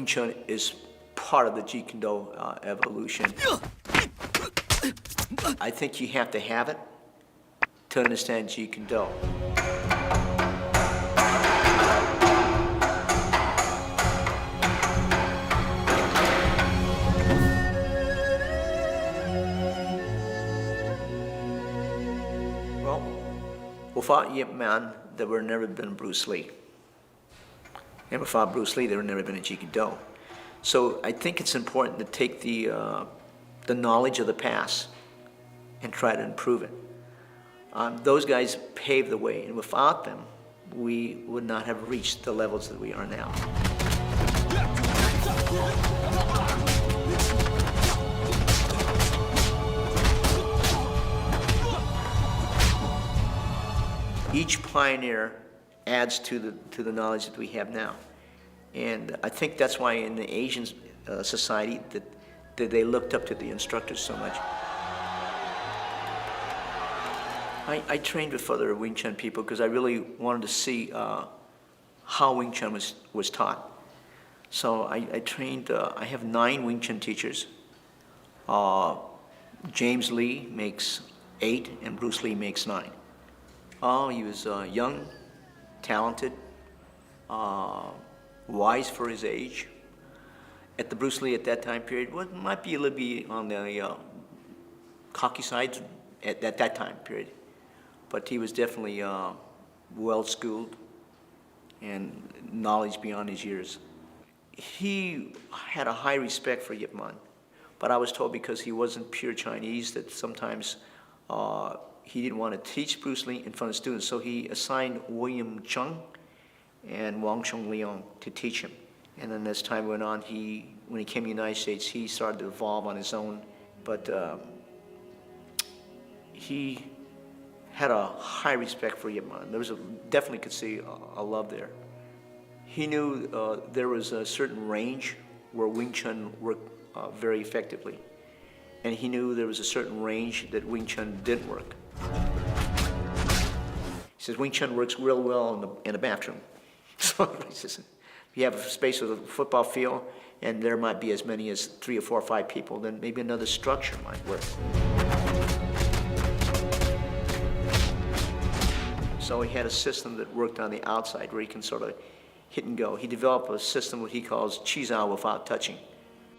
Wing Chun is part of the Jeet Kune Do evolution. I think you have to have it to understand Jeet Kune Do. Well, without Yip Man, there would never been Bruce Lee. And without Bruce Lee, there would never been a Jeet Kune Do. So I think it's important to take the knowledge of the past and try to improve it. Those guys paved the way, and without them, we would not have reached the levels that we are now. Each pioneer adds to the knowledge that we have now. And I think that's why in the Asian society that they looked up to the instructors so much. I trained with other Wing Chun people because I really wanted to see how Wing Chun was taught. So I trained, I have 9 Wing Chun teachers. James Lee makes 8 and Bruce Lee makes 9. Oh, he was young, talented, wise for his age. At the Bruce Lee at that time period, well, might be a little bit on the cocky side at that time period. But he was definitely well-schooled and knowledge beyond his years. He had a high respect for Yip Man, but I was told because he wasn't pure Chinese that sometimes he didn't want to teach Bruce Lee in front of students, so he assigned William Chung and Wang Chung Leong to teach him. And then as time went on, when he came to the United States, he started to evolve on his own, but he had a high respect for Yip Man. There was definitely could see a love there. He knew there was a certain range where Wing Chun worked very effectively, and he knew there was a certain range that Wing Chun didn't work. He says Wing Chun works real well in the bathroom. So he says, if you have a space with a football field and there might be as many as 3 or 4 or 5 people, then maybe another structure might work. So he had a system that worked on the outside where he can sort of hit and go. He developed a system what he calls chi zao without touching.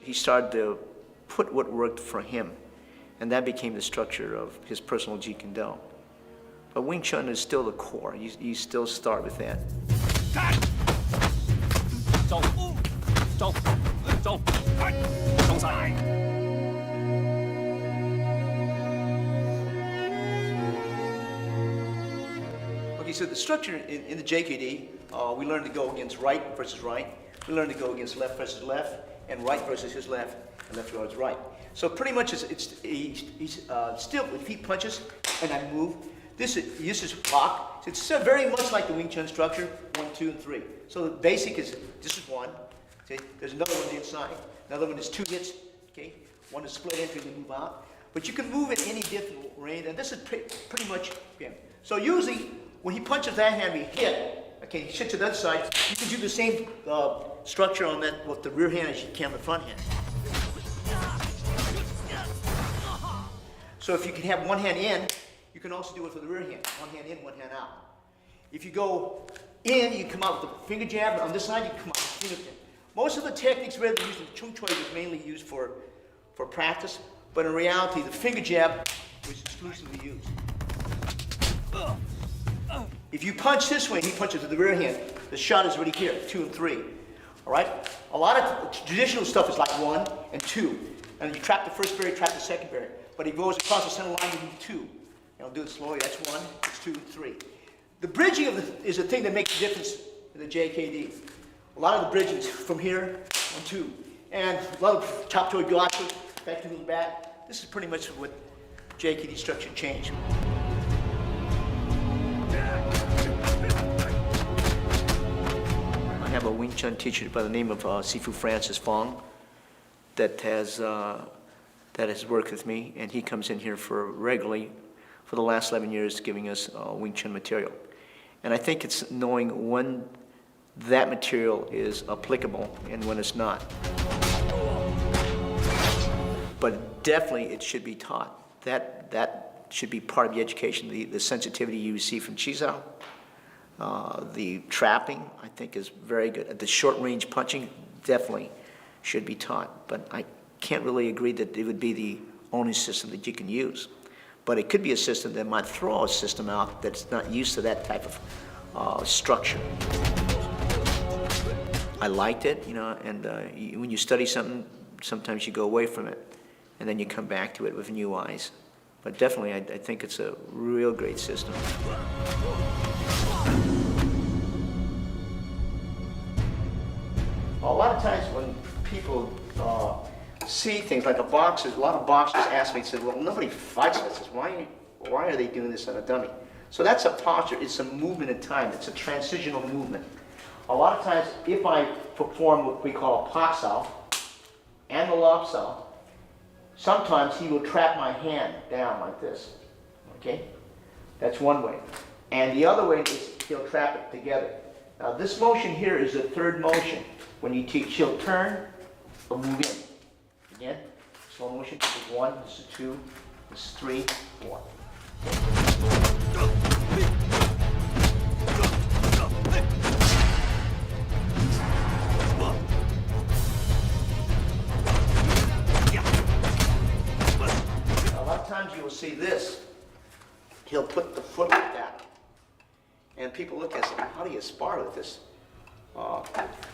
He started to put what worked for him, and that became the structure of his personal Jeet Kune Do. But Wing Chun is still the core. You still start with that. Okay, so the structure in the JKD, we learn to go against right versus right. We learn to go against left versus left, and right versus his left, and left versus right. So pretty much he's still, if he punches and I move, this is block. So it's very much like the Wing Chun structure, 1, 2, and 3. So the basic is, this is 1. Okay? There's another one on the inside. Another one is 2 hits. Okay? One is split entry and move out. But you can move in any different range, and this is pretty much him. So usually, when he punches that hand, we hit. Okay, he shifts to the other side. You can do the same structure on that with the rear hand as you can the front hand. So if you can have one hand in, you can also do it for the rear hand. One hand in, one hand out. If you go in, you come out with the finger jab. On this side, you come out with the finger jab. Most of the techniques rather than using Chung Choi was mainly used for practice, but in reality, the finger jab was exclusively used. If you punch this way, he punches with the rear hand. The shot is already here, 2 and 3. All right? A lot of traditional stuff is like 1 and 2. And you trap the first barrier, trap the second barrier. But he goes across the center line, you do 2. And I'll do it slowly. That's 1, it's 2, and 3. The bridging is the thing that makes the difference in the JKD. A lot of the bridging is from here, 1, 2. And a lot of chop toe gyocho, back to the back. This is pretty much what JKD structure changed. I have a Wing Chun teacher by the name of Sifu Francis Fong that has worked with me, and he comes in here regularly for the last 11 years giving us Wing Chun material. And I think it's knowing when that material is applicable and when it's not. But definitely it should be taught. That should be part of the education. The sensitivity you receive from Chizao, the trapping, I think is very good. The short range punching definitely should be taught, but I can't really agree that it would be the only system that you can use. But it could be a system that might throw a system out that's not used to that type of structure. I liked it, you know, and when you study something, sometimes you go away from it, and then you come back to it with new eyes. But definitely, I think it's a real great system. A lot of times when people see things like a lot of boxers ask me and say, well, nobody fights like this. Why are they doing this on a dummy? So that's a posture. It's a movement in time. It's a transitional movement. A lot of times, if I perform what we call a pak sao and the lop sao, sometimes he will trap my hand down like this. Okay? That's one way. And the other way is he'll trap it together. Now this motion here is the third motion. When you teach, he'll turn or move in. Again, slow motion. This is 1, this is 2, this is 3, 4. A lot of times you will see this. He'll put the foot like that. And people look at it and say, how do you spar with this?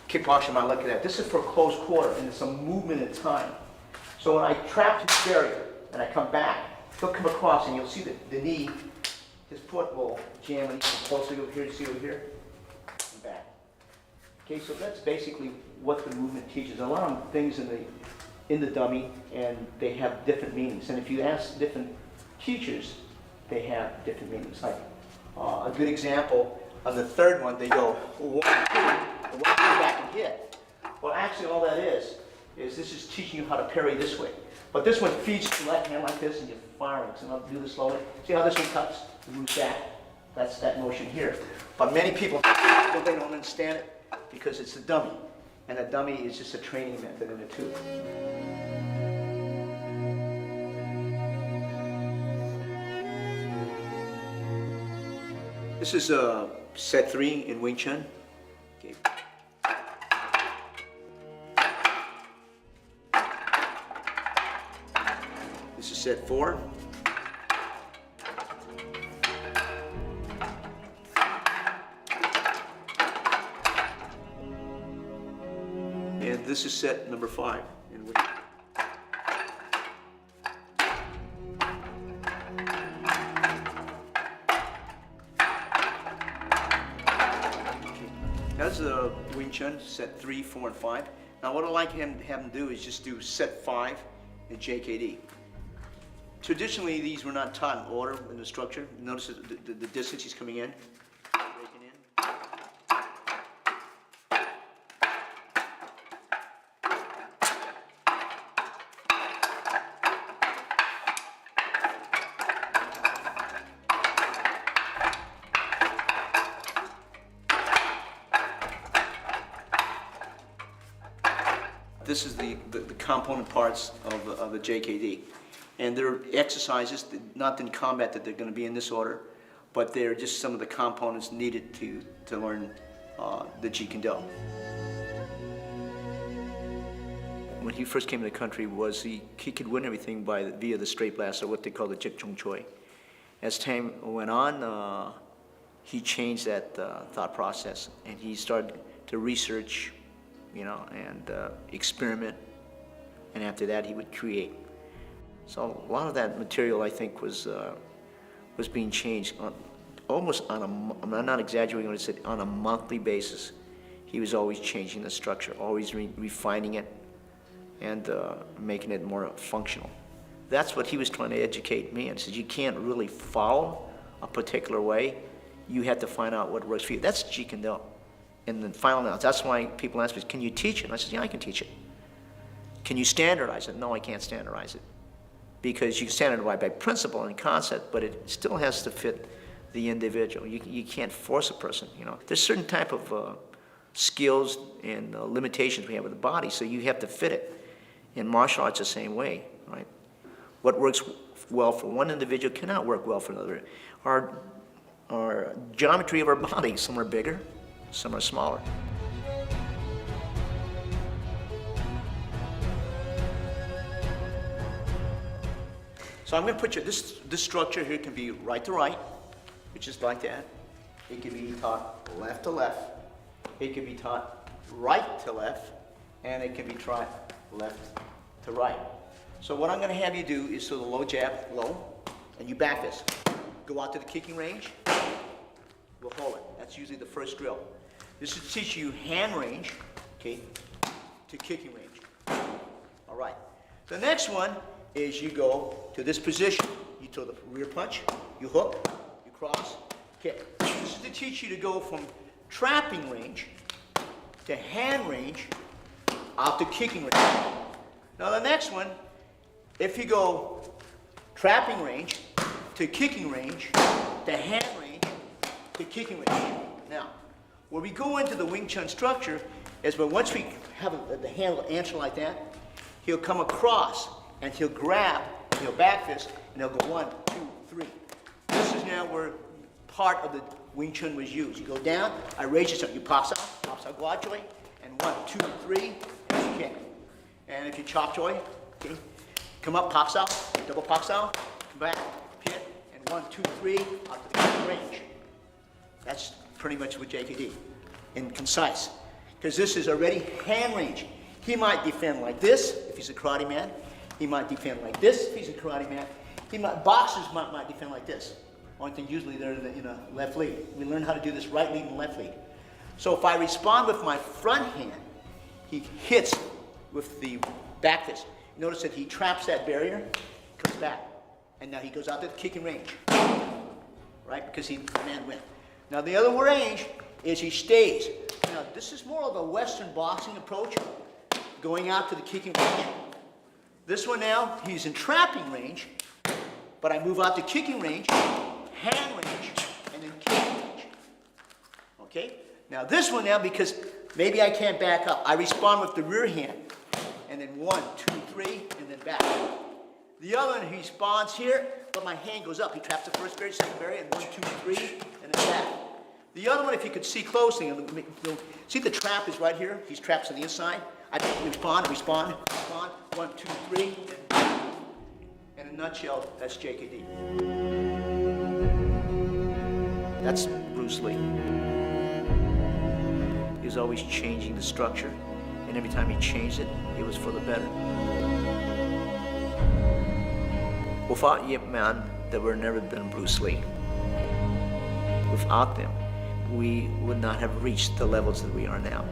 Kickboxing might look at that. This is for close quarter, and it's a movement in time. So when I trap his barrier and I come back, he'll come across, and you'll see the knee, his foot will jam, and he can closely over here. You see over here, and back. Okay, so that's basically what the movement teaches. A lot of things in the dummy, and they have different meanings. And if you ask different teachers, they have different meanings. Like a good example. On the third one, they go 1, 2, back and hit. Well, actually, all that is this is teaching you how to parry this way. But this one feeds the left hand like this, and you're firing. So I'll do this slowly. See how this one cuts? It moves back. That's that motion here. But many people, they don't understand it because it's a dummy, and a dummy is just a training method in it too. This is set 3 in Wing Chun. Okay. This is set 4. And this is set number 5 in Wing Chun. That's a Wing Chun, set 3, 4, and 5. Now what I'd like to have him do is just do set 5 in JKD. Traditionally, these were not taught in order in the structure. Notice the distance he's coming in, breaking in. This is the component parts of the JKD. And there are exercises, not in combat that they're going to be in this order, but they're just some of the components needed to learn the Jeet Kune Do. When he first came to the country, he could win everything via the straight blast, or what they call the Jik Chung Choi. As time went on, he changed that thought process, and he started to research, you know, and experiment, and after that he would create. So a lot of that material, I think, was being changed almost on I'm not exaggerating when I said on a monthly basis. He was always changing the structure, always refining it, and making it more functional. That's what he was trying to educate me. And said you can't really follow a particular way. You have to find out what works for you. That's Jeet Kune Do. In the final analysis, that's why people ask me, can you teach it? And I said, yeah, I can teach it. Can you standardize it? No, I can't standardize it. Because you can standardize by principle and concept, but it still has to fit the individual. You can't force a person, you know. There's certain type of skills and limitations we have with the body, so you have to fit it. In martial arts, the same way, right? What works well for one individual cannot work well for another. Our geometry of our body, some are bigger, some are smaller. So I'm going to put you, this structure here can be right to right, which is like that. It can be taught left to left. It can be taught right to left, and it can be taught left to right. So what I'm going to have you do is, so the low jab, low, and you back this. Go out to the kicking range, we'll hold it. That's usually the first drill. This will teach you hand range, okay, to kicking range. All right. The next one is you go to this position. You throw the rear punch, you hook, you cross, kick. This is to teach you to go from trapping range to hand range out to kicking range. Now the next one, if you go trapping range to kicking range to hand range to kicking range. Now, where we go into the Wing Chun structure is when once we have the hand answer like that, he'll come across and he'll grab, and he'll back fist, and he'll go 1, 2, 3. This is now where part of the Wing Chun was used. You go down, I raise yourself, you pops out guachoy, and 1, 2, 3, and you kick. And if you chop joy, okay, come up, pops out, double pops out, come back, hit, and 1, 2, 3, out to the kicking range. That's pretty much with JKD, and concise. Because this is already hand range. He might defend like this, if he's a karate man. He might defend like this, if he's a karate man. Boxers might defend like this. Only thing, usually they're in a left lead. We learn how to do this right lead and left lead. So if I respond with my front hand, he hits with the back fist. Notice that he traps that barrier, comes back, and now he goes out to the kicking range, right? Because the man went. Now the other range is he stays. Now this is more of a Western boxing approach, going out to the kicking range. This one now, he's in trapping range, but I move out to kicking range, hand range, and then kicking range. Okay? Now this one now, because maybe I can't back up, I respond with the rear hand, and then 1, 2, 3, and then back. The other one, he responds here, but my hand goes up. He traps the first barrier, second barrier, and 1, 2, 3, and then back. The other one, if you could see closely, see the trap is right here? He's trapped on the inside. I respond, 1, 2, 3. In a nutshell, that's JKD. That's Bruce Lee. He was always changing the structure, and every time he changed it, it was for the better. Without Yip Man, there would never been Bruce Lee. Without them, we would not have reached the levels that we are now.